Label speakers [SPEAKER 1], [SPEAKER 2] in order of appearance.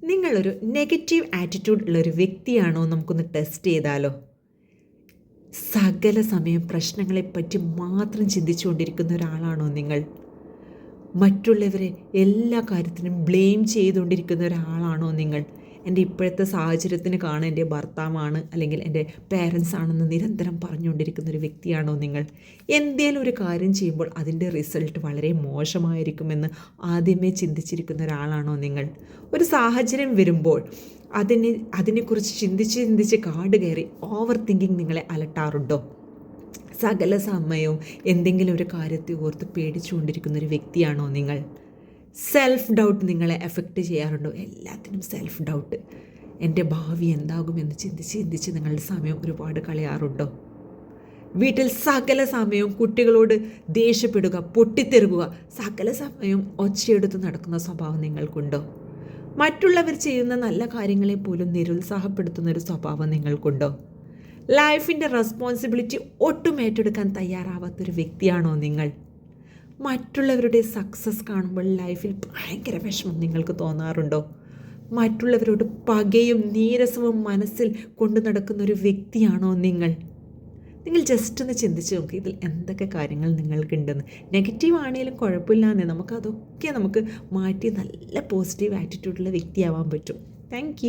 [SPEAKER 1] നിങ്ങളൊരു negative attitude ഉള്ളൊരു വ്യക്തിയാണോ? നമുക്കൊന്ന് ടെസ്റ്റ് ചെയ്താലോ? സകല സമയം പ്രശ്നങ്ങളെപ്പറ്റി മാത്രം ചിന്തിച്ചുകൊണ്ടിരിക്കുന്ന ഒരാളാണോ നിങ്ങൾ? മറ്റുള്ളവരെ എല്ലാ കാര്യത്തിനും ബ്ലെയിം ചെയ്തുകൊണ്ടിരിക്കുന്ന ഒരാളാണോ നിങ്ങൾ? എൻ്റെ ഇപ്പോഴത്തെ സാഹചര്യത്തിന് കാണാൻ എൻ്റെ ഭർത്താവാണ് അല്ലെങ്കിൽ എൻ്റെ പേരൻസ് ആണെന്ന് നിരന്തരം പറഞ്ഞുകൊണ്ടിരിക്കുന്ന ഒരു വ്യക്തിയാണോ നിങ്ങൾ? എന്തേലും ഒരു കാര്യം ചെയ്യുമ്പോൾ അതിൻ്റെ റിസൾട്ട് വളരെ മോശമായിരിക്കുമെന്ന് ആദ്യമേ ചിന്തിച്ചിരിക്കുന്ന ഒരാളാണോ നിങ്ങൾ? ഒരു സാഹചര്യം വരുമ്പോൾ അതിനെക്കുറിച്ച് ചിന്തിച്ച് കാട് കയറി ഓവർ തിങ്കിങ് നിങ്ങളെ അലട്ടാറുണ്ടോ? സകല സമയവും എന്തെങ്കിലും ഒരു കാര്യത്തെ ഓർത്ത് പേടിച്ചുകൊണ്ടിരിക്കുന്ന ഒരു വ്യക്തിയാണോ നിങ്ങൾ? സെൽഫ് ഡൗട്ട് നിങ്ങളെ എഫക്റ്റ് ചെയ്യാറുണ്ടോ? എല്ലാത്തിനും സെൽഫ് ഡൗട്ട്. എൻ്റെ ഭാവി എന്താകുമെന്ന് ചിന്തിച്ച് നിങ്ങളുടെ സമയം ഒരുപാട് കളയാറുണ്ടോ? വീട്ടിൽ സകല സമയവും കുട്ടികളോട് ദേഷ്യപ്പെടുക, പൊട്ടിത്തെറുക, സകല സമയവും ഒച്ചയെടുത്ത് നടക്കുന്ന സ്വഭാവം നിങ്ങൾക്കുണ്ടോ? മറ്റുള്ളവർ ചെയ്യുന്ന നല്ല കാര്യങ്ങളെ പോലും നിരുത്സാഹപ്പെടുത്തുന്ന ഒരു സ്വഭാവം നിങ്ങൾക്കുണ്ടോ? ലൈഫിൻ്റെ റെസ്പോൺസിബിലിറ്റി ഒട്ടും ഏറ്റെടുക്കാൻ തയ്യാറാവാത്തൊരു വ്യക്തിയാണോ നിങ്ങൾ? മറ്റുള്ളവരുടെ സക്സസ് കാണുമ്പോൾ ലൈഫിൽ ഭയങ്കര വിഷമം നിങ്ങൾക്ക് തോന്നാറുണ്ടോ? മറ്റുള്ളവരോട് പകയും നീരസവും മനസ്സിൽ കൊണ്ടു നടക്കുന്ന ഒരു വ്യക്തിയാണോ നിങ്ങൾ? നിങ്ങൾ ജസ്റ്റ് ഒന്ന് ചിന്തിച്ച് നോക്കി, ഇതിൽ എന്തൊക്കെ കാര്യങ്ങൾ നിങ്ങൾക്കുണ്ടെന്ന്. നെഗറ്റീവ് ആണെങ്കിലും കുഴപ്പമില്ലാന്നേ, നമുക്ക് മാറ്റി നല്ല പോസിറ്റീവ് ആറ്റിറ്റ്യൂഡുള്ള വ്യക്തിയാവാൻ പറ്റും. താങ്ക്